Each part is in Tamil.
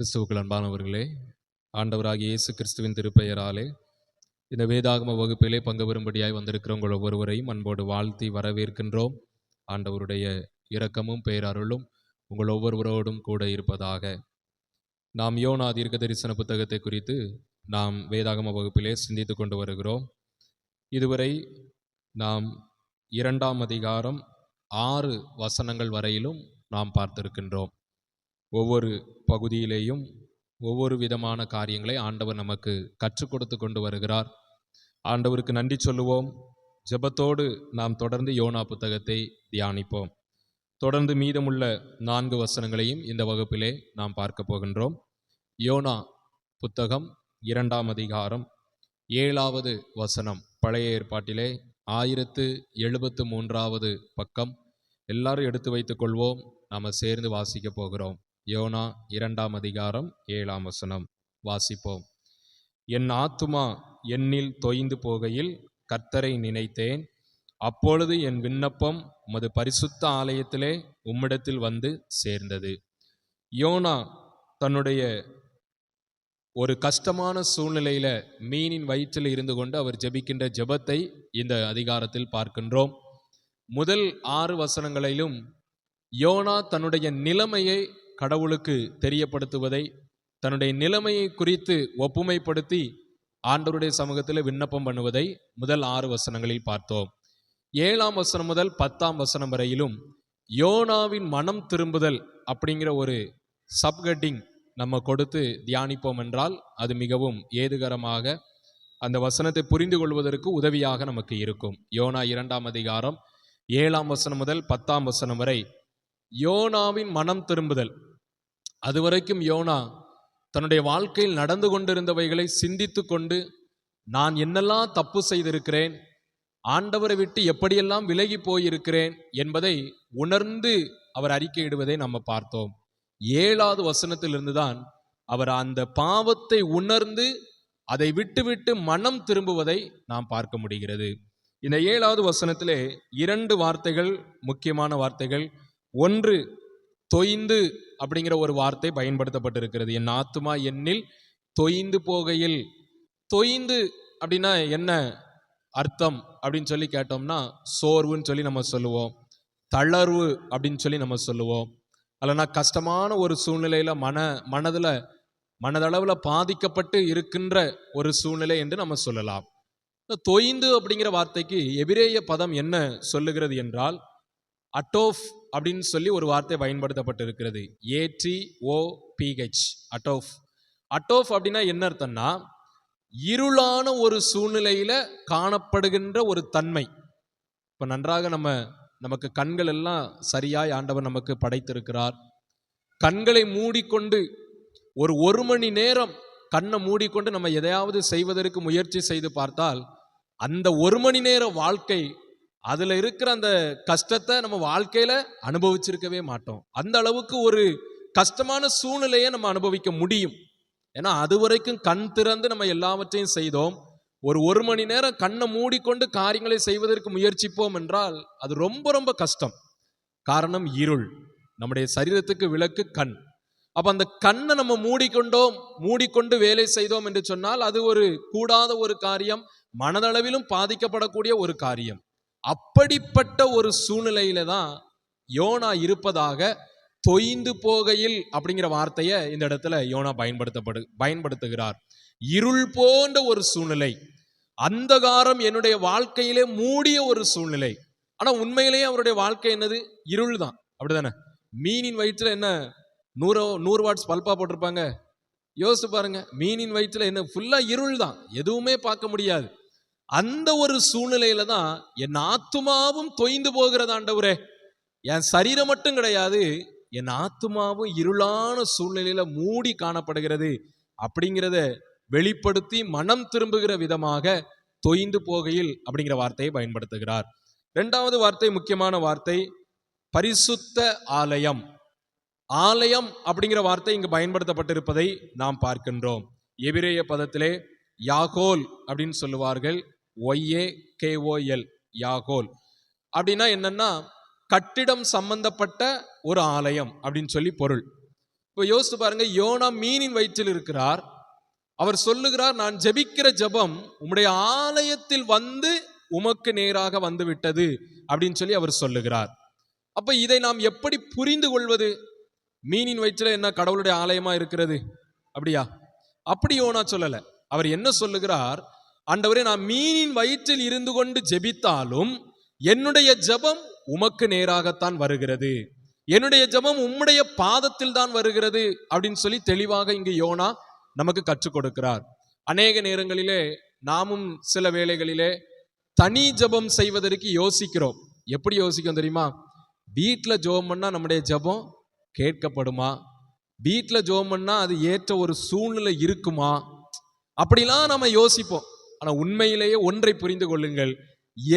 கிறிஸ்துவுக்குள் அன்பானவர்களே, ஆண்டவராகிய இயேசு கிறிஸ்துவின் திருப்பெயராலே இந்த வேதாகம வகுப்பிலே பங்கு பெறும்படியாய் வந்திருக்கிற உங்கள் ஒவ்வொருவரையும் அன்போடு வாழ்த்தி வரவேற்கின்றோம். ஆண்டவருடைய இரக்கமும் பேரருளும் உங்கள் ஒவ்வொருவரோடும் கூட இருப்பதாக. நாம் யோனா தீர்க்க தரிசன புத்தகத்தை குறித்து நாம் வேதாகம வகுப்பிலே சிந்தித்து கொண்டு வருகிறோம். இதுவரை நாம் 2ஆம் அதிகாரம் 6 வசனங்கள் வரையிலும் நாம் பார்த்திருக்கின்றோம். ஒவ்வொரு பகுதியிலேயும் ஒவ்வொரு விதமான காரியங்களை ஆண்டவர் நமக்கு கற்றுக் கொடுத்து கொண்டு வருகிறார். ஆண்டவருக்கு நன்றி சொல்லுவோம். ஜெபத்தோடு நாம் தொடர்ந்து யோனா புத்தகத்தை தியானிப்போம். தொடர்ந்து மீதமுள்ள 4 வசனங்களையும் இந்த வகுப்பிலே நாம் பார்க்க போகின்றோம். யோனா புத்தகம் 2ஆம் அதிகாரம் 7வது வசனம், பழைய ஏற்பாட்டிலே 1073வது பக்கம். எல்லாரும் எடுத்து வைத்துக் கொள்வோம். நாம் சேர்ந்து வாசிக்க போகிறோம். யோனா 2ஆம் அதிகாரம் 7ஆம் வசனம் வாசிப்போம். என் ஆத்துமா என்னில் தொய்ந்து போகையில் கர்த்தரை நினைத்தேன். அப்பொழுது என் விண்ணப்பம் உமது பரிசுத்த ஆலயத்திலே உம்மிடத்தில் வந்து சேர்ந்தது. யோனா தன்னுடைய ஒரு கஷ்டமான சூழ்நிலையில மீனின் வயிற்றில் இருந்து கொண்டு அவர் ஜெபிக்கின்ற ஜெபத்தை இந்த அதிகாரத்தில் பார்க்கின்றோம். முதல் 6 வசனங்களிலும் யோனா தன்னுடைய நிலைமையை கடவுளுக்கு தெரியப்படுத்துவதை, தன்னுடைய நிலைமையை குறித்து ஒப்புமைப்படுத்தி ஆண்டவருடைய சமூகத்தில் விண்ணப்பம் பண்ணுவதை முதல் 6 வசனங்களில் பார்த்தோம். 7ஆம் வசனம் முதல் 10ஆம் வசனம் வரையிலும் யோனாவின் மனம் திரும்புதல் அப்படிங்கிற ஒரு சப்ஹெட்டிங் நம்ம கொடுத்து தியானிப்போம் என்றால் அது மிகவும் ஏதுகரமாக அந்த வசனத்தை புரிந்து கொள்வதற்கு உதவியாக நமக்கு இருக்கும். யோனா 2ஆம் அதிகாரம் 7ஆம் வசனம் முதல் 10ஆம் வசனம் வரை யோனாவின் மனம் திரும்புதல். அதுவரைக்கும் யோனா தன்னுடைய வாழ்க்கையில் நடந்து கொண்டிருந்தவைகளை சிந்தித்து கொண்டு, நான் என்னெல்லாம் தப்பு செய்திருக்கிறேன், ஆண்டவரை விட்டு எப்படியெல்லாம் விலகி போயிருக்கிறேன் என்பதை உணர்ந்து அவர் அறிக்கையிடுவதை நம்ம பார்த்தோம். 7வது வசனத்திலிருந்து தான் அவர் அந்த பாவத்தை உணர்ந்து அதை விட்டுவிட்டு மனம் திரும்புவதை நாம் பார்க்க முடிகிறது. இந்த 7வது வசனத்திலே 2 வார்த்தைகள், முக்கியமான வார்த்தைகள். ஒன்று, தொய்ந்து அப்படிங்கிற ஒரு வார்த்தை பயன்படுத்தப்பட்டிருக்கிறது. என் ஆத்துமா என்னில் தொய்ந்து போகையில். தொய்ந்து அப்படின்னா என்ன அர்த்தம் அப்படின்னு சொல்லி கேட்டோம்னா, சோர்வுன்னு சொல்லி நம்ம சொல்லுவோம், தளர்வு அப்படின்னு சொல்லி நம்ம சொல்லுவோம். அல்லனா கஷ்டமான ஒரு சூழ்நிலையில மனதளவில் பாதிக்கப்பட்டு இருக்கின்ற ஒரு சூழ்நிலை என்று நம்ம சொல்லலாம். தொய்ந்து அப்படிங்கிற வார்த்தைக்கு எபிரேய பதம் என்ன சொல்லுகிறது என்றால், அட்டோஃப் அப்படின்னு சொல்லி ஒரு வார்த்தை பயன்படுத்தப்பட்டிருக்கிறது. ATOPH, அட்டோஃப். அட்டோஃப் அப்படின்னா என்ன அர்த்தம்னா, இருளான ஒரு சூழ்நிலையில காணப்படுகின்ற ஒரு தன்மை. இப்போ நன்றாக நமக்கு கண்கள் எல்லாம் சரியாய் ஆண்டவர் நமக்கு படைத்திருக்கிறார். கண்களை மூடிக்கொண்டு ஒரு மணி நேரம் கண்ணை மூடிக்கொண்டு நம்ம எதையாவது செய்வதற்கு முயற்சி செய்து பார்த்தால் அந்த 1 மணி நேர வாழ்க்கை, அதுல இருக்கிற அந்த கஷ்டத்தை நம்ம வாழ்க்கையில அனுபவிச்சிருக்கவே மாட்டோம். அந்த அளவுக்கு ஒரு கஷ்டமான சூழ்நிலையை நம்ம அனுபவிக்க முடியும். ஏன்னா அது வரைக்கும் கண் திறந்து நம்ம எல்லாவற்றையும் செய்தோம். ஒரு மணி நேரம் கண்ணை மூடிக்கொண்டு காரியங்களை செய்வதற்கு முயற்சிப்போம் என்றால் அது ரொம்ப ரொம்ப கஷ்டம். காரணம் இருள். நம்முடைய சரீரத்துக்கு விளக்கு கண். அப்ப அந்த கண்ணை நம்ம மூடிக்கொண்டு வேலை செய்தோம் என்று சொன்னால் அது ஒரு கூடாத ஒரு காரியம், மனதளவிலும் பாதிக்கப்படக்கூடிய ஒரு காரியம். அப்படிப்பட்ட ஒரு சூழ்நிலையில தான் யோனா இருப்பதாக தொய்ந்து போகையில் அப்படிங்கிற வார்த்தையை இந்த இடத்துல யோனா பயன்படுத்துகிறார். இருள் போன்ற ஒரு சூழ்நிலை, அந்தகாரம் என்னுடைய வாழ்க்கையிலே மூடிய ஒரு சூழ்நிலை. ஆனா உண்மையிலேயே அவருடைய வாழ்க்கை என்னது? இருள் தான். அப்படிதானே? மீனின் வயிற்றுல என்ன 100 வாட்ஸ் பல்பா போட்டிருப்பாங்க? யோசிச்சு பாருங்க. மீனின் வயிற்றுல என்ன? ஃபுல்லா இருள் தான், எதுவுமே பார்க்க முடியாது. அந்த ஒரு சூழ்நிலையில தான் என் ஆத்துமாவும் தொய்ந்து போகிறது ஆண்டவரே. என் சரீரம் மட்டும் கிடையாது, என் ஆத்துமாவும் இருளான சூழ்நிலையில மூடி காணப்படுகிறது அப்படிங்கிறத வெளிப்படுத்தி மனம் திரும்புகிற விதமாக தொய்ந்து போகையில் அப்படிங்கிற வார்த்தையை பயன்படுத்துகிறார். 2வது வார்த்தை, முக்கியமான வார்த்தை, பரிசுத்த ஆலயம். ஆலயம் அப்படிங்கிற வார்த்தை இங்கு பயன்படுத்தப்பட்டிருப்பதை நாம் பார்க்கின்றோம். எபிரேய பதத்திலே யாகோல் அப்படின்னு சொல்லுவார்கள். YAKOL, யாகோல் அப்படின்னா என்னன்னா, கட்டிடம் சம்பந்தப்பட்ட ஒரு ஆலயம் அப்படின்னு சொல்லி பொருள். இப்ப யோசித்து பாருங்க, யோனா மீனின் வயிற்றில் இருக்கிறார். அவர் சொல்லுகிறார், நான் ஜெபிக்கிற ஜெபம் உம்முடைய ஆலயத்தில் வந்து உமக்கு நேராக வந்து விட்டது அப்படின்னு சொல்லி அவர் சொல்லுகிறார். அப்ப இதை நாம் எப்படி புரிந்து கொள்வது? மீனின் வயிற்றில் என்ன கடவுளுடைய ஆலயமா இருக்கிறது? அப்படியா? அப்படி யோனா சொல்லல. அவர் என்ன சொல்லுகிறார்? ஆண்டவரே, நான் மீனின் வயிற்றில் இருந்து கொண்டு ஜெபித்தாலும் என்னுடைய ஜெபம் உமக்கு நேராகத்தான் வருகிறது, என்னுடைய ஜெபம் உம்முடைய பாதத்தில் தான் வருகிறது அப்படின்னு சொல்லி தெளிவாக இங்கு யோனா நமக்கு கற்றுக் கொடுக்கிறார். அநேக நேரங்களிலே நாமும் சில வேளைகளிலே தனி ஜெபம் செய்வதற்கு யோசிக்கிறோம். எப்படி யோசிக்கிறோம் தெரியுமா? வீட்டில் ஜெபம் பண்ணா நம்முடைய ஜெபம் கேட்கப்படுமா? வீட்டில் ஜெபம் பண்ணா அது ஏற்ற ஒரு சூழ்நிலை இருக்குமா? அப்படிலாம் நம்ம யோசிப்போம். ஆனா உண்மையிலேயே ஒன்றை புரிந்து கொள்ளுங்கள்,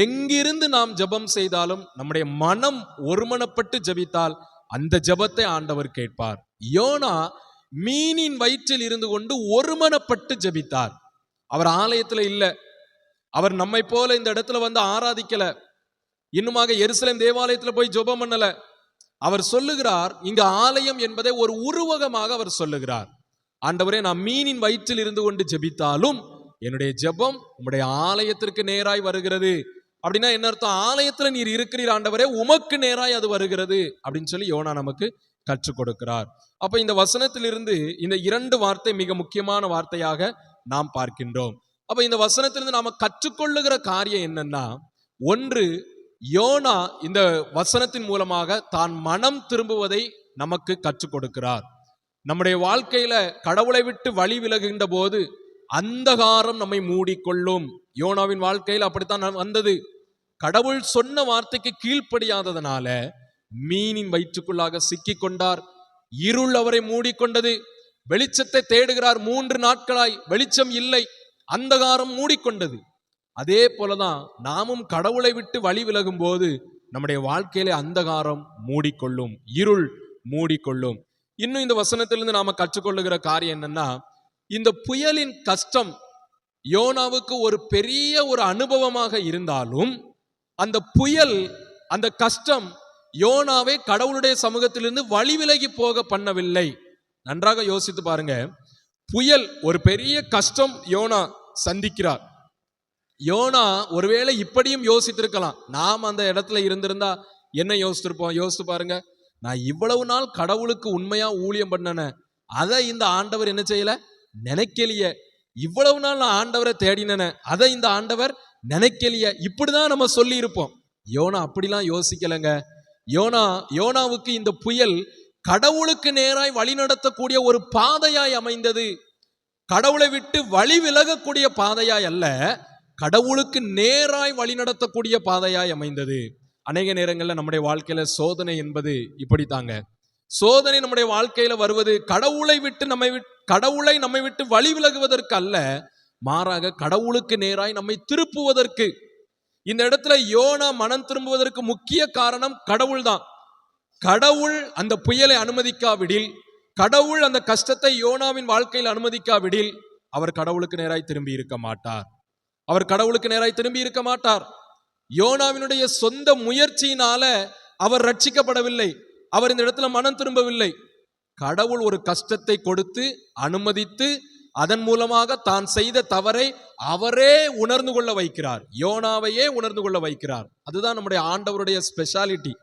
எங்கிருந்து நாம் ஜெபம் செய்தாலும் நம்முடைய மனம் ஒருமனப்பட்டு ஜெபித்தால் அந்த ஜெபத்தை ஆண்டவர் கேட்பார். யோனா மீனின் வயிற்றில் இருந்து கொண்டு ஒருமனப்பட்டு ஜெபித்தார். அவர் ஆலயத்துல இல்ல, அவர் நம்மை போல இந்த இடத்துல வந்து ஆராதிக்கல, இன்னுமாக எருசலேம் தேவாலயத்துல போய் ஜெபம் பண்ணல. அவர் சொல்லுகிறார், இங்க ஆலயம் என்பதை ஒரு உருவகமாக அவர் சொல்லுகிறார். ஆண்டவரே, நான் மீனின் வயிற்றில் இருந்து கொண்டு ஜெபித்தாலும் என்னுடைய ஜெபம் உம்முடைய ஆலயத்திற்கு நேராய் வருகிறது. அப்படின்னா என்ன அர்த்தம்? ஆலயத்துல நீர் இருக்கிறீர் ஆண்டவரே, உமக்கு நேராய் அது வருகிறது அப்படின்னு சொல்லி யோனா நமக்கு கற்றுக் கொடுக்கிறார். அப்ப இந்த வசனத்திலிருந்து இந்த இரண்டு வார்த்தை மிக முக்கியமான வார்த்தையாக நாம் பார்க்கின்றோம். அப்ப இந்த வசனத்திலிருந்து நாம கற்றுக்கொள்ளுகிற காரியம் என்னன்னா, ஒன்று, யோனா இந்த வசனத்தின் மூலமாக தான் மனம் திரும்புவதை நமக்கு கற்றுக் கொடுக்கிறார். நம்முடைய வாழ்க்கையில கடவுளை விட்டு வழி விலகுகின்ற போது அந்தகாரம் நம்மை மூடிக்கொள்ளும். யோனாவின் வாழ்க்கையில் அப்படித்தான் வந்தது. கடவுள் சொன்ன வார்த்தைக்கு கீழ்ப்படியாததனால மீனின் வயிற்றுக்குள்ளாக சிக்கிக் கொண்டார். இருள் அவரை மூடிக்கொண்டது. வெளிச்சத்தை தேடுகிறார் 3 நாட்களாய், வெளிச்சம் இல்லை, அந்தகாரம் மூடிக்கொண்டது. அதே போலதான் நாமும் கடவுளை விட்டு வழி விலகும் போது நம்முடைய வாழ்க்கையில அந்தகாரம் மூடிக்கொள்ளும், இருள் மூடிக்கொள்ளும். இன்னும் இந்த வசனத்திலிருந்து நாம கற்றுக்கொள்ளுகிற காரியம் என்னன்னா, இந்த புயலின் கஷ்டம் யோனாவுக்கு ஒரு பெரிய ஒரு அனுபவமாக இருந்தாலும் அந்த புயல், அந்த கஷ்டம் யோனாவை கடவுளுடைய சமூகத்திலிருந்து வழி விலகி போக பண்ணவில்லை. நன்றாக யோசித்து பாருங்க. புயல் ஒரு பெரிய கஷ்டம் யோனா சந்திக்கிறார். யோனா ஒருவேளை இப்படியும் யோசித்திருக்கலாம், நாம் அந்த இடத்துல இருந்திருந்தா என்ன யோசித்திருப்போம்? யோசித்து பாருங்க. நான் இவ்வளவு நாள் கடவுளுக்கு உண்மையா ஊழியம் பண்ணன, அதை இந்த ஆண்டவர் என்ன செய்யல, நினைக்கலையே. இவ்வளவு நாள் நான் ஆண்டவரை தேடினன, அதை இந்த ஆண்டவர் நினைக்கலையே. இப்படிதான் நம்ம சொல்லி இருப்போம். யோனா அப்படிலாம் யோசிக்கலங்க. யோனாவுக்கு இந்த புயல் கடவுளுக்கு நேராய் வழி நடத்தக்கூடிய ஒரு பாதையாய் அமைந்தது. கடவுளை விட்டு வழி விலகக்கூடிய பாதையாய் அல்ல, கடவுளுக்கு நேராய் வழி நடத்தக்கூடிய பாதையாய் அமைந்தது. அநேக நேரங்களில் நம்முடைய வாழ்க்கையில சோதனை என்பது இப்படித்தாங்க. சோதனை நம்முடைய வாழ்க்கையில வருவது கடவுளை நம்மை விட்டு வழி விலகுவதற்கு அல்ல, மாறாக கடவுளுக்கு நேராய் நம்மை திருப்புவதற்கு. இந்த இடத்துல யோனா மனம் திரும்புவதற்கு முக்கிய காரணம் கடவுள் தான். கடவுள் அந்த புயலை அனுமதிக்காவிடில், கடவுள் அந்த கஷ்டத்தை யோனாவின் வாழ்க்கையில் அனுமதிக்காவிடில் அவர் கடவுளுக்கு நேராய் திரும்பி இருக்க மாட்டார். அவர் கடவுளுக்கு நேராய் திரும்பி இருக்க மாட்டார். யோனாவினுடைய சொந்த முயற்சியினால அவர் ரட்சிக்கப்படவில்லை. அவர் இந்த இடத்துல மனம் திரும்பவில்லை. கடவுள் ஒரு கஷ்டத்தை கொடுத்து அனுமதித்து அதன் மூலமாக தான் செய்த தவறை அவரே உணர்ந்து கொள்ள வைக்கிறார். யோனாவையே உணர்ந்து கொள்ள வைக்கிறார். அதுதான் நம்முடைய ஆண்டவருடைய ஸ்பெஷாலிட்டி.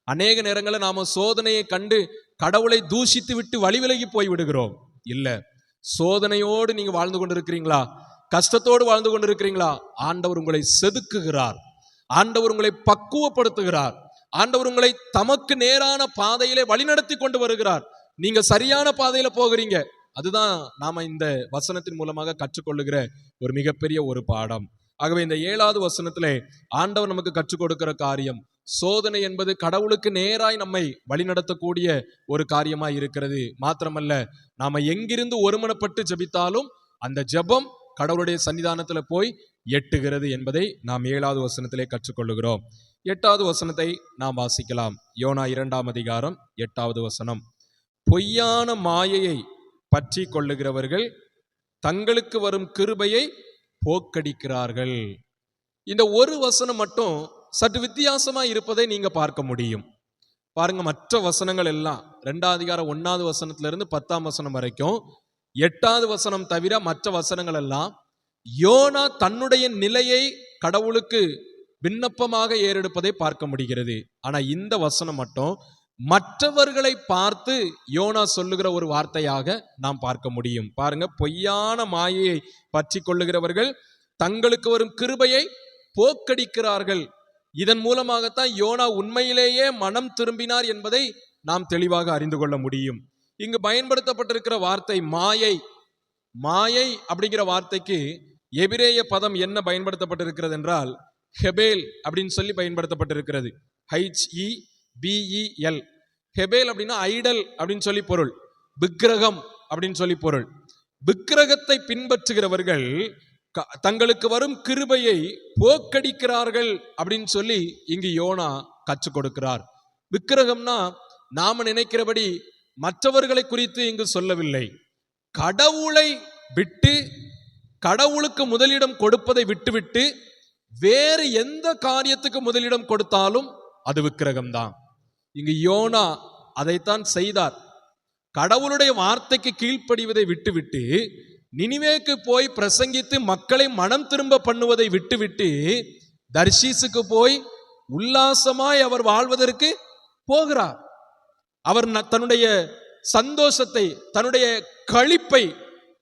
அநேக நேரங்களில் நாம சோதனையை கண்டு கடவுளை தூஷித்து விட்டு வழி விலகி போய் விடுகிறோம். இல்ல, சோதனையோடு நீங்க வாழ்ந்து கொண்டிருக்கிறீங்களா, கஷ்டத்தோடு வாழ்ந்து கொண்டிருக்கிறீங்களா, ஆண்டவர் உங்களை செதுக்குகிறார், ஆண்டவர் உங்களை பக்குவப்படுத்துகிறார், ஆண்டவர் உங்களை தமக்கு நேரான பாதையிலே வழிநடத்தி கொண்டு வருகிறார். நீங்க சரியான பாதையில போகிறீங்க. அதுதான் நாம இந்த வசனத்தின் மூலமாக கற்றுக்கொள்ளுகிற ஒரு மிகப்பெரிய ஒரு பாடம். ஆகவே இந்த 7வது வசனத்திலே ஆண்டவர் நமக்கு கற்றுக் கொடுக்கிற காரியம், சோதனை என்பது கடவுளுக்கு நேராய் நம்மை வழிநடத்தக்கூடிய ஒரு காரியமாய் இருக்கிறது. மாத்திரமல்ல, நாம எங்கிருந்து ஒருமனப்பட்டு ஜெபித்தாலும் அந்த ஜெபம் கடவுளுடைய சன்னிதானத்துல போய் எட்டுகிறது என்பதை நாம் 7வது வசனத்திலே கற்றுக்கொள்ளுகிறோம். 8வது வசனத்தை நாம் வாசிக்கலாம். யோனா 2ஆம் அதிகாரம் 8வது வசனம். பொய்யான மாயையை பற்றி கொள்ளுகிறவர்கள் தங்களுக்கு வரும் கிருபையை போக்கடிக்கிறார்கள். இந்த ஒரு வசனம் மட்டும் சற்று வித்தியாசமா இருப்பதை நீங்க பார்க்க முடியும். பாருங்க, மற்ற வசனங்கள் எல்லாம் 2ஆம் அதிகாரம் 1வது வசனத்திலிருந்து 10ஆம் வசனம் வரைக்கும், 8வது வசனம் தவிர மற்ற வசனங்கள் எல்லாம் யோனா தன்னுடைய நிலையை கடவுளுக்கு விண்ணப்பமாக ஏறெடுப்பதை பார்க்க முடிகிறது. ஆனா இந்த வசனம் மட்டும் மற்றவர்களை பார்த்து யோனா சொல்லுகிற ஒரு வார்த்தையாக நாம் பார்க்க முடியும். பாருங்க, பொய்யான மாயையை பற்றி கொள்ளுகிறவர்கள் தங்களுக்கு வரும் கிருபையை போக்கடிக்கிறார்கள். இதன் மூலமாகத்தான் யோனா உண்மையிலேயே மனம் திரும்பினார் என்பதை நாம் தெளிவாக அறிந்து கொள்ள முடியும். இங்கு பயன்படுத்தப்பட்டிருக்கிற வார்த்தை மாயை. மாயை அப்படிங்கிற வார்த்தைக்கு எபிரேய பதம் என்ன பயன்படுத்தப்பட்டிருக்கிறது என்றால் ஹெபேல் அப்படின்னு சொல்லி பயன்படுத்தப்பட்டிருக்கிறது. HEBEL. ஹெபேல் அப்படின்னா ஐடல் அப்படின்னு சொல்லி பொருள், விக்கிரகம் அப்படின்னு சொல்லி பொருள். விக்கிரகத்தை பின்பற்றுகிறவர்கள் தங்களுக்கு வரும் கிருபையை போக்கடிக்கிறார்கள் அப்படின்னு சொல்லி இங்கு யோனா கற்றுக் கொடுக்கிறார். விக்கிரகம்னா நாம நினைக்கிறபடி மற்றவர்களை குறித்து இங்கு சொல்லவில்லை. கடவுளை விட்டு, கடவுளுக்கு முதலிடம் கொடுப்பதை விட்டுவிட்டு வேறு எந்த காரியத்துக்கு முதலிடம் கொடுத்தாலும் அது விக்கிரகம்தான். இங்கு யோனா அதைத்தான் செய்தார். கடவுளுடைய வார்த்தைக்கு கீழ்ப்படிவதை விட்டுவிட்டு நினிவேக்கு போய் பிரசங்கித்து மக்களை மனம் திரும்ப பண்ணுவதை விட்டுவிட்டு தர்ஷீசுக்கு போய் உல்லாசமாய் அவர் வாழ்வதற்கு போகிறார். அவர் தன்னுடைய சந்தோஷத்தை, தன்னுடைய களிப்பை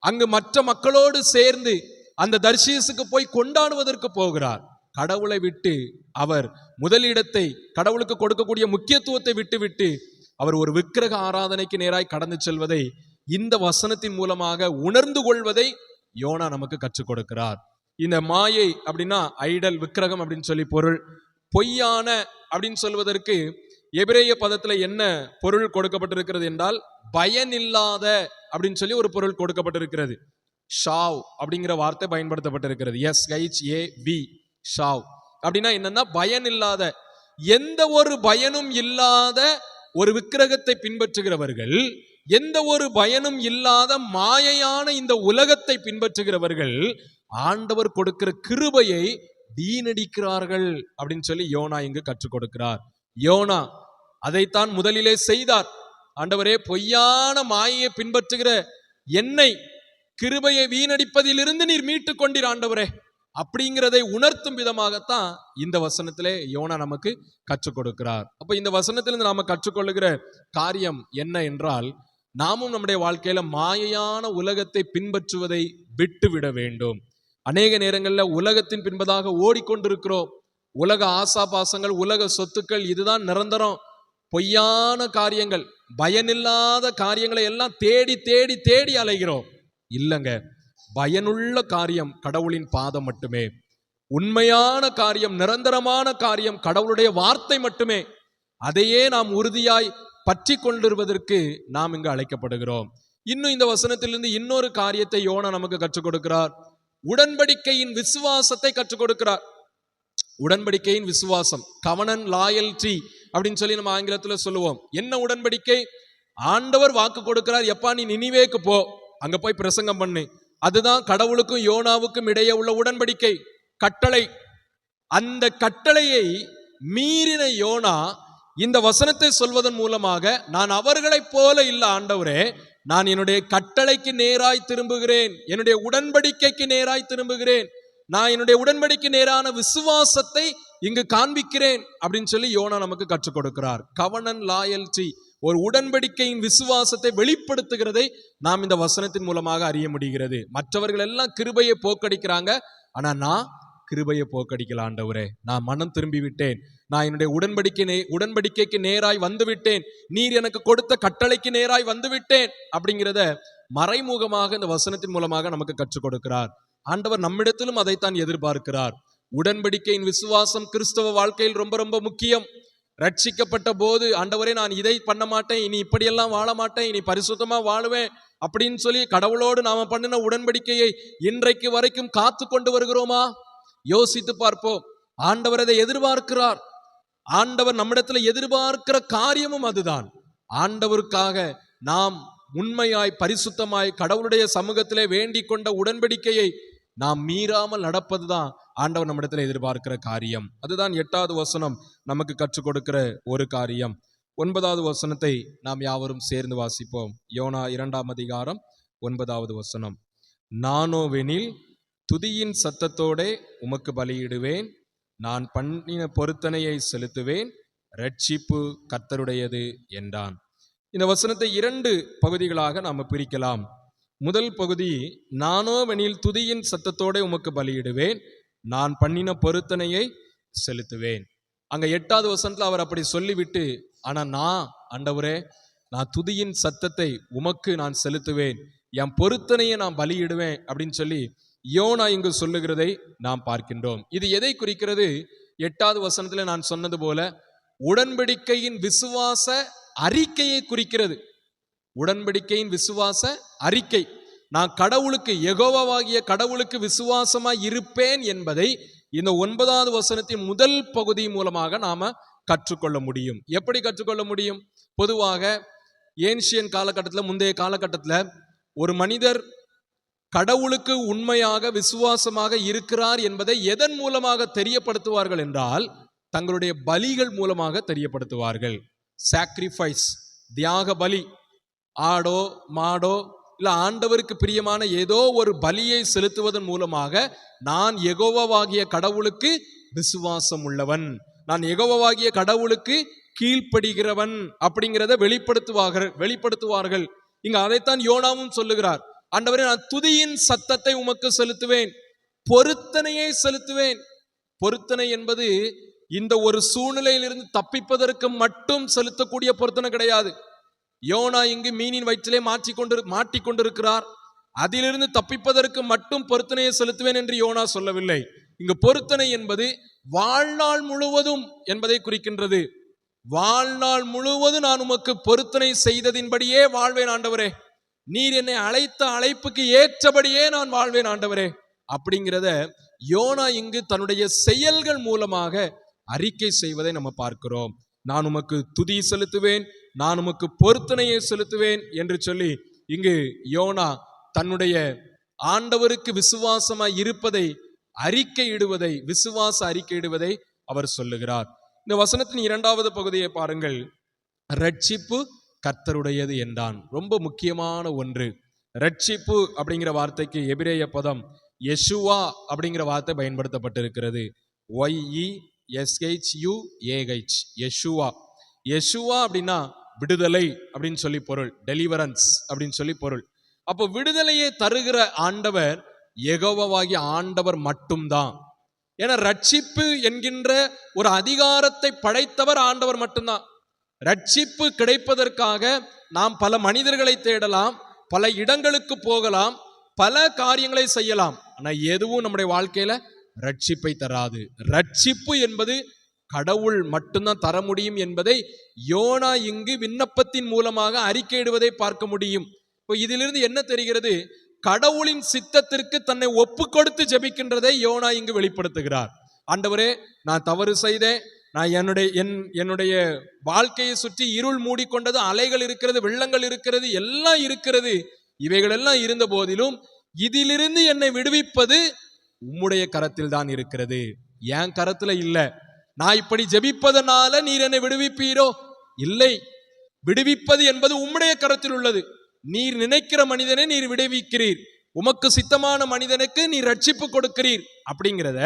அங்கு மற்ற மக்களோடு சேர்ந்து அந்த தர்ஷீசுக்கு போய் கொண்டாடுவதற்கு போகிறார். கடவுளை விட்டு அவர் முதலிடத்தை, கடவுளுக்கு கொடுக்கக்கூடிய முக்கியத்துவத்தை விட்டுவிட்டு அவர் ஒரு விக்கிரக ஆராதனைக்கு நேராய் கடந்து செல்வதை இந்த வசனத்தின் மூலமாக உணர்ந்து கொள்வதை யோனா நமக்கு கற்றுக் கொடுக்கிறார். இந்த மாயை அப்படின்னா ஐடல், விக்கிரகம் அப்படின்னு சொல்லி பொருள். பொய்யான அப்படின்னு சொல்வதற்கு எபிரேய பதத்துல என்ன பொருள் கொடுக்கப்பட்டிருக்கிறது என்றால் பயனில்லாத அப்படின்னு சொல்லி ஒரு பொருள் கொடுக்கப்பட்டிருக்கிறது. ஷாவ் அப்படிங்கிற வார்த்தை பயன்படுத்தப்பட்டிருக்கிறது. SHAV, ஷாவ் அப்படின்னா என்னன்னா பயன் இல்லாத, எந்த ஒரு பயனும் இல்லாத ஒரு விக்கிரகத்தை பின்பற்றுகிறவர்கள், எந்த ஒரு பயனும் இல்லாத மாயையான இந்த உலகத்தை பின்பற்றுகிறவர்கள் ஆண்டவர் கொடுக்கிற கிருபையை வீணடிக்கிறார்கள் அப்படின்னு சொல்லி யோனா இங்கு கற்றுக் கொடுக்கிறார். யோனா அதைத்தான் முதலிலே செய்தார். ஆண்டவரே, பொய்யான மாயையை பின்பற்றுகிற என்னை கிருபையை வீணடிப்பதிலிருந்து நீர் மீட்டு கொண்டீர் ஆண்டவரே அப்படிங்கிறதை உணர்த்தும் விதமாகத்தான் இந்த வசனத்திலே யோனா நமக்கு கற்றுக் கொடுக்கிறார். அப்ப இந்த வசனத்திலிருந்து நாம கற்றுக்கொள்ளுகிற காரியம் என்ன என்றால், நாமும் நம்முடைய வாழ்க்கையில மாயையான உலகத்தை பின்பற்றுவதை விட்டுவிட வேண்டும். அநேக நேரங்களில் உலகத்தின் பின்பதாக ஓடிக்கொண்டிருக்கிறோம். உலக ஆசாபாசங்கள், உலக சொத்துக்கள், இதுதான் நிரந்தரம். பொய்யான காரியங்கள், பயனில்லாத காரியங்களை எல்லாம் தேடி தேடி தேடி அலைகிறோம். இல்லைங்க, பயனுள்ள காரியம் கடவுளின் பாதம் மட்டுமே. உண்மையான காரியம், நிரந்தரமான காரியம் கடவுளுடைய வார்த்தை மட்டுமே. அதையே நாம் உறுதியாய் பற்றி கொண்டிருப்பதற்கு நாம் இங்கு அழைக்கப்படுகிறோம். இன்னும் இந்த வசனத்திலிருந்து இன்னொரு காரியத்தை யோனா நமக்கு கற்றுக் கொடுக்கிறார். உடன்படிக்கையின் விசுவாசத்தை கற்றுக் கொடுக்கிறார். உடன்படிக்கையின் விசுவாசம், கவனன் லாயல்டி அப்படின்னு சொல்லி நம்ம ஆங்கிலத்துல சொல்லுவோம். என்ன உடன்படிக்கை? ஆண்டவர் வாக்கு கொடுக்கிறார், எப்பா நீ நினிவேக்கு போ, அங்க போய் பிரசங்கம் பண்ணு. அதுதான் கடவுளுக்கும் யோனாவுக்கும் இடையே உள்ள உடன்படிக்கை, கட்டளை. அந்த கட்டளையை மீறின யோனா இந்த வசனத்தை சொல்வதன் மூலமாக, நான் அவர்களைப் போல இல்ல ஆண்டவரே, நான் என்னுடைய கட்டளைக்கு நேராய் திரும்புகிறேன், என்னுடைய உடன்படிக்கைக்கு நேராய் திரும்புகிறேன், நான் என்னுடைய உடன்படிக்கை நேரான விசுவாசத்தை இங்கு காண்பிக்கிறேன் அப்படின்னு சொல்லி யோனா நமக்கு கற்றுக் கொடுக்கிறார். கவனன் லாயல்டி, ஒரு உடன்படிக்கையின் விசுவாசத்தை வெளிப்படுத்துகிறதை நாம் இந்த வசனத்தின் மூலமாக அறிய முடிகிறது. மற்றவர்கள் எல்லாம் கிருபையை போக்கடிக்கிறாங்க, ஆனா நான் கிருபையை போக்கடிக்கல ஆண்டவரே, நான் மனம் திரும்பி விட்டேன், நான் என்னுடைய உடன்படிக்கைக்கு நேராய் வந்து விட்டேன், நீர் எனக்கு கொடுத்த கட்டளைக்கு நேராய் வந்து விட்டேன் அப்படிங்கிறத மறைமுகமாக இந்த வசனத்தின் மூலமாக நமக்கு கற்றுக் கொடுக்கிறார். ஆண்டவர் நம்மிடத்திலும் அதைத்தான் எதிர்பார்க்கிறார். உடன்படிக்கையின் விசுவாசம் கிறிஸ்தவ வாழ்க்கையில் ரொம்ப ரொம்ப முக்கியம். ரட்சிக்கப்பட்ட போது ஆண்டவரே நான் இதை பண்ண மாட்டேன், இனி இப்படியெல்லாம் வாழ மாட்டேன், இனி பரிசுத்தமா வாழுவேன் அப்படின்னு சொல்லி கடவுளோடு நாம பண்ணின உடன்படிக்கையை இன்றைக்கு வரைக்கும் காத்து கொண்டு வருகிறோமா? யோசித்து பார்ப்போம். ஆண்டவர் அதை எதிர்பார்க்கிறார். ஆண்டவர் நம்மிடத்துல எதிர்பார்க்கிற காரியமும் அதுதான். ஆண்டவருக்காக நாம் உண்மையாய் பரிசுத்தமாய் கடவுளுடைய சமூகத்திலே வேண்டிக் கொண்ட உடன்படிக்கையை நாம் மீறாமல் நடப்பதுதான் ஆண்டவர் நம்மிடத்தில் எதிர்பார்க்கிற காரியம். அதுதான் 8வது வசனம் நமக்கு கற்றுக் கொடுக்கிற ஒரு காரியம். 9வது வசனத்தை நாம் யாவரும் சேர்ந்து வாசிப்போம். யோனா 2ஆம் அதிகாரம் 9வது வசனம். நானோவெனில் துதியின் சத்தத்தோடே உமக்கு பலியிடுவேன், நான் பண்ணின பொருத்தனையை செலுத்துவேன், ரட்சிப்பு கர்த்தருடையது என்றான். இந்த வசனத்தை 2 பகுதிகளாக நாம் பிரிக்கலாம். முதல் பகுதி, நானோவெனில் துதியின் சத்தத்தோடே உமக்கு பலியிடுவேன், நான் பண்ணின பொருத்தனையை செலுத்துவேன். அங்க 8வது வசனத்துல அவர் அப்படி சொல்லிவிட்டு, ஆனா நான் ஆண்டவரே, நான் துதியின் சத்தத்தை உமக்கு நான் செலுத்துவேன், என் பொருத்தனையை நான் பலியிடுவேன் அப்படின்னு சொல்லி யோனா இங்கு சொல்லுகிறதை நாம் பார்க்கின்றோம். இது எதை குறிக்கிறது? 8வது வசனத்துல நான் சொன்னது போல உடன்படிக்கையின் விசுவாச அறிக்கையை குறிக்கிறது. உடன்படிக்கையின் விசுவாச அறிக்கை, நான் கடவுளுக்கு, யெகோவாகிய கடவுளுக்கு விசுவாசமாய் இருப்பேன் என்பதை இந்த 9வது வசனத்தின் முதல் பகுதி மூலமாக நாம கற்றுக்கொள்ள முடியும். எப்படி கற்றுக்கொள்ள முடியும்? பொதுவாக ஏன்ஷியன் காலகட்டத்தில், முந்தைய காலகட்டத்தில் ஒரு மனிதர் கடவுளுக்கு உண்மையாக விசுவாசமாக இருக்கிறார் என்பதை எதன் மூலமாக தெரியப்படுத்துவார்கள் என்றால், தங்களுடைய பலிகள் மூலமாக தெரியப்படுத்துவார்கள். சாக்ரிஃபைஸ், தியாக பலி, ஆடோ மாடோ இல்ல ஆண்டவருக்கு பிரியமான ஏதோ ஒரு பலியை செலுத்துவதன் மூலமாக நான் யெகோவாகிய கடவுளுக்கு விசுவாசம் உள்ளவன், நான் யெகோவாகிய கடவுளுக்கு கீழ்ப்படுகிறவன் அப்படிங்கிறத வெளிப்படுத்துவார்கள். இங்க அதைத்தான் யோனாவும் சொல்லுகிறார். ஆண்டவரே, நான் துதியின் சத்தத்தை உமக்கு செலுத்துவேன், பொருத்தனையை செலுத்துவேன். பொருத்தனை என்பது இந்த ஒரு சூழ்நிலையிலிருந்து தப்பிப்பதற்கு மட்டும் செலுத்தக்கூடிய பொருத்தனை கிடையாது. யோனா இங்கு மீனின் வயிற்றிலே மாட்டிக்கொண்டிருக்கிறார், அதிலிருந்து தப்பிப்பதற்கு மட்டும் பொருத்தனையை செலுத்துவேன் என்று யோனா சொல்லவில்லை. இங்கு பொருத்தனை என்பது வாழ்நாள் முழுவதும் என்பதை குறிக்கின்றது. வாழ்நாள் முழுவதும் நான் உமக்கு பொருத்தனை செய்ததின்படியே வாழ்வேன் ஆண்டவரே, நீர் என்னை அழைத்த அழைப்புக்கு ஏற்றபடியே நான் வாழ்வேன் ஆண்டவரே அப்படிங்கிறத யோனா இங்கு தன்னுடைய செயல்கள் மூலமாக அறிக்கை செய்வதை நம்ம பார்க்கிறோம். நான் உமக்கு துதி செலுத்துவேன், நான் உமக்கு பொருத்தனையை செலுத்துவேன் என்று சொல்லி இங்கு யோனா தன்னுடைய ஆண்டவருக்கு விசுவாசமாய் இருப்பதை அறிக்கையிடுவதை, விசுவாச அறிக்கையிடுவதை அவர் சொல்லுகிறார். இந்த வசனத்தின் 2வது பகுதியை பாருங்கள். ரட்சிப்பு கர்த்தருடையது என்றான். ரொம்ப முக்கியமான ஒன்று. ரட்சிப்பு அப்படிங்கிற வார்த்தைக்கு எபிரேய பதம் யெஷுவா அப்படிங்கிற வார்த்தை பயன்படுத்தப்பட்டிருக்கிறது. YESHUAH, Yeshua. யெஷுவா அப்படின்னா விடுதலை அப்படின்னு சொல்லி பொருள், டெலிவரன்ஸ் அப்படின்னு சொல்லி பொருள். அப்போ விடுதலையை தருகிற ஆண்டவர் யெகோவாகிய ஆண்டவர் மட்டும்தான். ஏன்னா ரட்சிப்பு என்கின்ற ஒரு அதிகாரத்தை படைத்தவர் ஆண்டவர் மட்டும்தான். ரட்சிப்பு கிடைப்பதற்காக நாம் பல மனிதர்களை தேடலாம், பல இடங்களுக்கு போகலாம், பல காரியங்களை செய்யலாம். ஆனா எதுவும் நம்முடைய வாழ்க்கையில ரட்சிப்பை தராது. ரட்சிப்பு என்பது கடவுள் மட்டும்தான் தர முடியும் என்பதை யோனா இங்கு விண்ணப்பத்தின் மூலமாக அறிக்கையிடுவதை பார்க்க முடியும். இப்போ இதிலிருந்து என்ன தெரிகிறது? கடவுளின் சித்தத்திற்கு தன்னை ஒப்பு கொடுத்து ஜெபிக்கின்றதை யோனா இங்கு வெளிப்படுத்துகிறார். ஆண்டவரே, நான் தவறு செய்தேன், நான் என்னுடைய வாழ்க்கையை சுற்றி இருள் மூடிக்கொண்டது, அலைகள் இருக்கிறது, வெள்ளங்கள் இருக்கிறது, எல்லாம் இருக்கிறது. இவைகள் எல்லாம் இருந்த போதிலும் இதிலிருந்து என்னை விடுவிப்பது உம்முடைய கரத்தில் தான் இருக்கிறது, என் கரத்துல இல்ல. நான் இப்படி ஜெபிப்பதனால நீர் என்னை விடுவிப்பீரோ? இல்லை, விடுவிப்பது என்பது உம்முடைய கரத்தில் உள்ளது. நீர் நினைக்கிற மனிதனை நீர் விடுவிக்கிறீர், உமக்கு சித்தமான மனிதனுக்கு நீர் ரட்சிப்பு கொடுக்கிறீர் அப்படிங்கிறத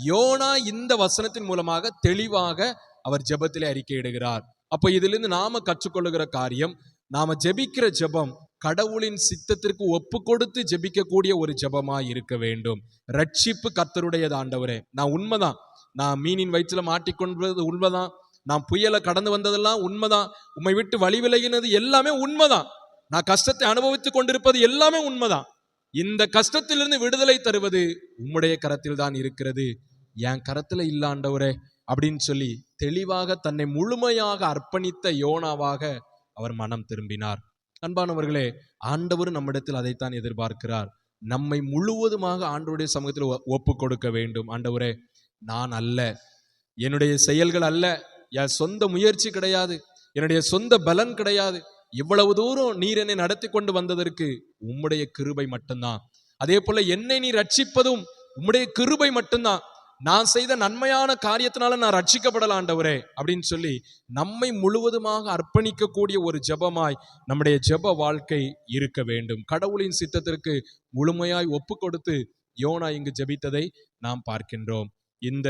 யோனா இந்த வசனத்தின் மூலமாக தெளிவாக அவர் ஜெபத்திலே அறிக்கையிடுகிறார். அப்போ இதிலிருந்து நாம கற்றுக்கொள்ளுகிற காரியம், நாம ஜெபிக்கிற ஜெபம் கடவுளின் சித்தத்திற்கு ஒப்பு கொடுத்து ஜெபிக்கக்கூடிய ஒரு ஜெபமாய் இருக்க வேண்டும். ரட்சிப்பு கர்த்தருடையது ஆண்டவரே. நான் உண்மைதான், நான் மீனின் வயிற்றுல மாட்டிக்கொண்டது உண்மைதான், நான் புயலை கடந்து வந்ததெல்லாம் உண்மைதான், உம்மை விட்டு வழி விலகினது எல்லாமே உண்மைதான், நான் கஷ்டத்தை அனுபவித்துக் கொண்டிருப்பது எல்லாமே உண்மைதான். இந்த கஷ்டத்திலிருந்து விடுதலை தருவது உம்முடைய கரத்தில் தான் இருக்கிறது, என் கரத்துல இல்ல ஆண்டவரே அப்படின்னு சொல்லி தெளிவாக தன்னை முழுமையாக அர்ப்பணித்த யோனாவாக அவர் மனம் திரும்பினார். அன்பானவர்களே, ஆண்டவர் நம்மிடத்தில் அதைத்தான் எதிர்பார்க்கிறார். நம்மை முழுவதுமாக ஆண்டவருடைய சமூகத்தில் ஒப்பு கொடுக்க வேண்டும். ஆண்டவரே, நான் அல்ல, என்னுடைய செயல்கள் அல்ல, என் சொந்த முயற்சி கிடையாது, என்னுடைய சொந்த பலன் கிடையாது, இவ்வளவு தூரம் நீர் என்னை நடத்தி கொண்டு வந்ததற்கு உம்முடைய கிருபை மட்டும்தான். அதே போல என்னை நீ ரட்சிப்பதும் உம்முடைய கிருபை மட்டும்தான். நான் செய்த நன்மையான காரியத்தினால நான் ரட்சிக்கப்படல ஆண்டவரே அப்படின்னு சொல்லி நம்மை முழுவதுமாக அர்ப்பணிக்கக்கூடிய ஒரு ஜெபமாய் நம்முடைய ஜெப வாழ்க்கை இருக்க வேண்டும். கடவுளின் சித்தத்திற்கு முழுமையாய் ஒப்பு கொடுத்து யோனா இங்கு ஜெபித்ததை நாம் பார்க்கின்றோம். இந்த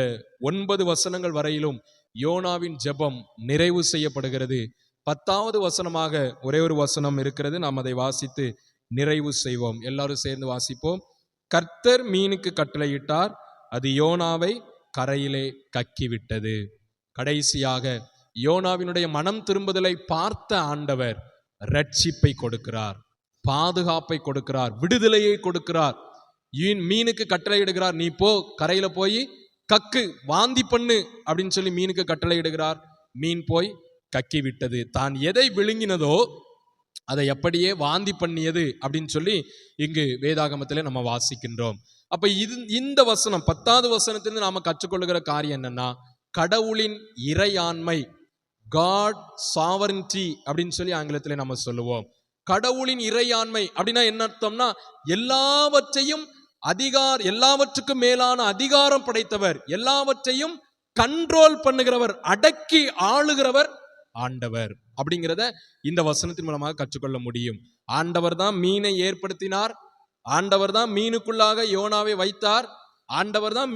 9 வசனங்கள் வரையிலும் யோனாவின் ஜெபம் நிறைவு செய்யப்படுகிறது. 10வது வசனமாக ஒரே ஒரு வசனம் இருக்கிறது, நாம் அதை வாசித்து நிறைவு செய்வோம். எல்லாரும் சேர்ந்து வாசிப்போம். கர்த்தர் மீனுக்கு கட்டளையிட்டார், அது யோனாவை கரையிலே கக்கிவிட்டது. கடைசியாக யோனாவினுடைய மனம் திரும்புதலை பார்த்த ஆண்டவர் ரட்சிப்பை கொடுக்கிறார், பாதுகாப்பை கொடுக்கிறார், விடுதலையை கொடுக்கிறார். மீனுக்கு கட்டளையிடுகிறார், நீ போ, கரையில போய் கக்கு, வாந்தி பண்ணு அப்படின்னு சொல்லி மீனுக்கு கட்டளையிடுகிறார். மீன் போய் கக்கி விட்டது. தான் எதை விழுங்கினதோ அதை எப்படியே வாந்தி பண்ணியது அப்படின்னு சொல்லி இங்கு வேதாகமத்திலே நம்ம வாசிக்கின்றோம். அப்ப இந்த வசனம் 10வது வசனத்திலிருந்து நாம கற்றுக்கொள்ளுகிற காரியம் என்னன்னா, கடவுளின் இறையாண்மை, காட் சாவரின்டி அப்படின்னு சொல்லி ஆங்கிலத்திலே நம்ம சொல்லுவோம். கடவுளின் இறையாண்மை அப்படின்னா என்ன அர்த்தம்னா, எல்லாவற்றுக்கும் மேலான அதிகாரம் படைத்தவர், எல்லாவற்றையும் கண்ட்ரோல் பண்ணுகிறவர், அடக்கி ஆளுகிறவர் ஆண்டவர் அப்படிங்கிறத இந்த வசனத்தின் மூலமாக கற்றுக்கொள்ள முடியும். ஆண்டவர் தான் மீனை ஏற்படுத்தினார், ஆண்டவர் தான் மீனுக்குள்ளாக யோனாவை வைத்தார், ஆண்டவர் தான்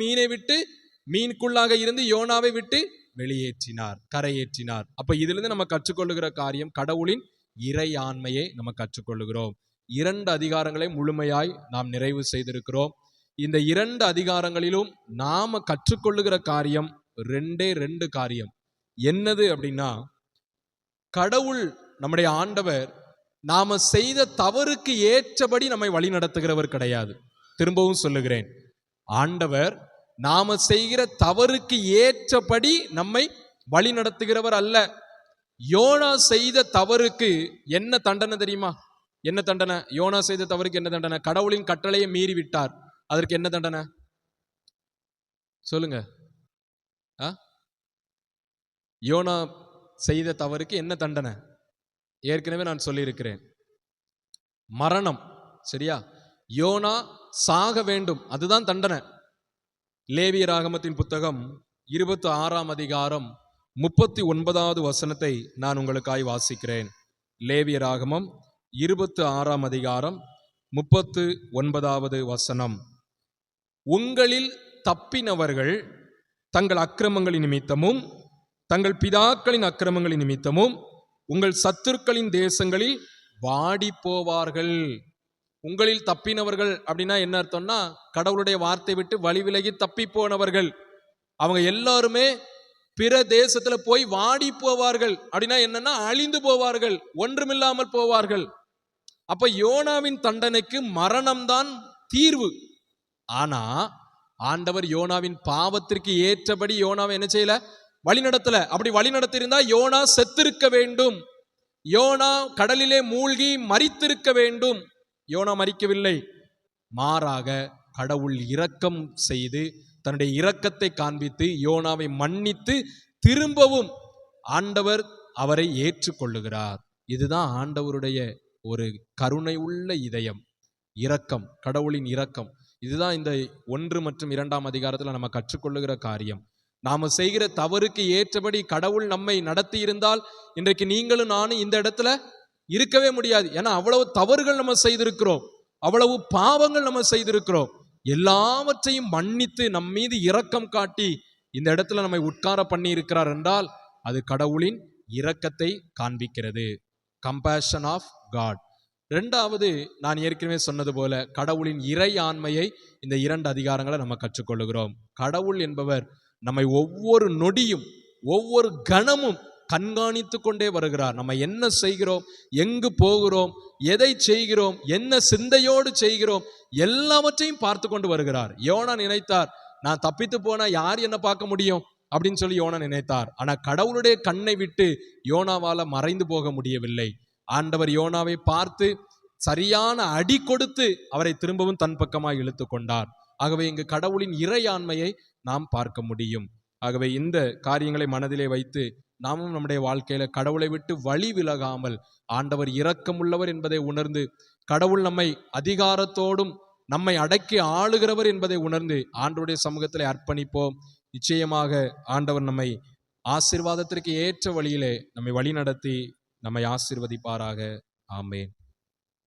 மீனுக்குள்ளாக இருந்து யோனாவை விட்டு வெளியேற்றினார், கரையேற்றினார். அப்ப இதிலிருந்து நம்ம கற்றுக்கொள்ளுகிற காரியம், கடவுளின் இறையாண்மையை நம்ம கற்றுக்கொள்ளுகிறோம். 2 அதிகாரங்களை முழுமையாய் நாம் நிறைவு செய்திருக்கிறோம். இந்த 2 அதிகாரங்களிலும் நாம கற்றுக்கொள்ளுகிற காரியம் 2 காரியம். என்னது அப்படின்னா, கடவுள் நம்முடைய ஆண்டவர் நாம செய்த தவறுக்கு ஏற்றபடி நம்மை வழி நடத்துகிறவர் கிடையாது. திரும்பவும் சொல்லுகிறேன், ஆண்டவர் நாம செய்கிற தவறுக்கு ஏற்றபடி நம்மை வழி நடத்துகிறவர் அல்ல. யோனா செய்த தவறுக்கு என்ன தண்டனை தெரியுமா? என்ன தண்டனை? யோனா செய்த தவறுக்கு என்ன தண்டனை? கடவுளின் கட்டளையை மீறி விட்டார், அதற்கு என்ன தண்டனை சொல்லுங்க? யோனா செய்த தவறுக்கு என்ன தண்டனை? ஏற்கனவே நான் சொல்லியிருக்கிறேன், மரணம். சரியா? யோனா சாக வேண்டும், அதுதான் தண்டனை. லேவியராகமத்தின் புத்தகம் 26ஆம் அதிகாரம் 39வது வசனத்தை நான் உங்களுக்காய் வாசிக்கிறேன். லேவியராகமம் 26ஆம் அதிகாரம் 39வது வசனம். உங்களில் தப்பினவர்கள் தங்கள் அக்கிரமங்களின் நிமித்தமும் தங்கள் பிதாக்களின் அக்கிரமங்களின் நிமித்தமும் உங்கள் சத்துருக்களின் தேசங்களில் வாடி போவார்கள். உங்களில் தப்பினவர்கள் அப்படின்னா என்ன அர்த்தம்னா, கடவுளுடைய வார்த்தை விட்டு வழி விலகி தப்பி போனவர்கள். அவங்க எல்லாருமே பிற தேசத்துல போய் வாடி போவார்கள். அப்படின்னா என்னன்னா, அழிந்து போவார்கள், ஒன்றுமில்லாமல் போவார்கள். அப்ப யோனாவின் தண்டனைக்கு மரணம்தான் தீர்வு. ஆனா ஆண்டவர் யோனாவின் பாவத்திற்கு ஏற்றபடி யோனாவை என்ன செய்யல? வழி நடத்தல. அப்படி வழி நடத்திருந்தா யோனா செத்திருக்க வேண்டும், யோனா கடலிலே மூழ்கி மரித்திருக்க வேண்டும். யோனா மரிக்கவில்லை, மாறாக கடவுள் இரக்கம் செய்து தன்னுடைய இரக்கத்தை காண்பித்து யோனாவை மன்னித்து திரும்பவும் ஆண்டவர் அவரை ஏற்றுக்கொள்ளுகிறார். இதுதான் ஆண்டவருடைய ஒரு கருணை உள்ள இதயம், இரக்கம், கடவுளின் இரக்கம். இதுதான் இந்த 1 மற்றும் 2ஆம் அதிகாரத்தில் நம்ம கற்றுக்கொள்ளுகிற காரியம். நாம செய்கிற தவறுக்கு ஏற்றபடி கடவுள் நம்மை நடத்தி இருந்தால் இன்றைக்கு நீங்களும் நானும் இந்த இடத்துல இருக்கவே முடியாது. ஏன்னா அவ்வளவு தவறுகள் நம்ம செய்திருக்கிறோம், அவ்வளவு பாவங்கள் நம்ம செய்திருக்கிறோம். எல்லாவற்றையும் மன்னித்து நம் மீது இரக்கம் காட்டி இந்த இடத்துல நம்மை உட்கார பண்ணி இருக்கிறார் என்றால் அது கடவுளின் இரக்கத்தை காண்பிக்கிறது, கம்பேஷன் ஆஃப் காட். 2வது, நான் ஏற்கனவே சொன்னது போல கடவுளின் இறையாண்மையை இந்த 2 அதிகாரங்களை நம்ம கற்றுக்கொள்ளுகிறோம். கடவுள் என்பவர் நம்மை ஒவ்வொரு நொடியும் ஒவ்வொரு கணமும் கண்காணித்து கொண்டே வருகிறார். நம்ம என்ன செய்கிறோம், எங்கு போகிறோம், எதை செய்கிறோம், என்ன சிந்தையோடு செய்கிறோம், எல்லாவற்றையும் பார்த்து கொண்டு வருகிறார். யோனா நினைத்தார், நான் தப்பித்து போனா யார் என்ன பார்க்க முடியும் அப்படின்னு சொல்லி யோனா நினைத்தார். ஆனா கடவுளுடைய கண்ணை விட்டு யோனாவால மறைந்து போக முடியவில்லை. ஆண்டவர் யோனாவை பார்த்து சரியான அடி கொடுத்து அவரை திரும்பவும் தன் பக்கமாய் இழுத்து கொண்டார். ஆகவே இங்கு கடவுளின் இறையாண்மையை நாம் பார்க்க முடியும். ஆகவே இந்த காரியங்களை மனதிலே வைத்து நாமும் நம்முடைய வாழ்க்கையில கடவுளை விட்டு வழி விலகாமல், ஆண்டவர் இரக்கமுள்ளவர் என்பதை உணர்ந்து, கடவுள் நம்மை அதிகாரத்தோடும் நம்மை அடக்கி ஆளுகிறவர் என்பதை உணர்ந்து ஆண்டவருடைய சமூகத்தில் அர்ப்பணிப்போம். நிச்சயமாக ஆண்டவர் நம்மை ஆசீர்வாதத்திற்கு ஏற்ற வழியிலே நம்மை வழி நடத்தி நம்மை ஆசீர்வதிப்பாராக. ஆமென்.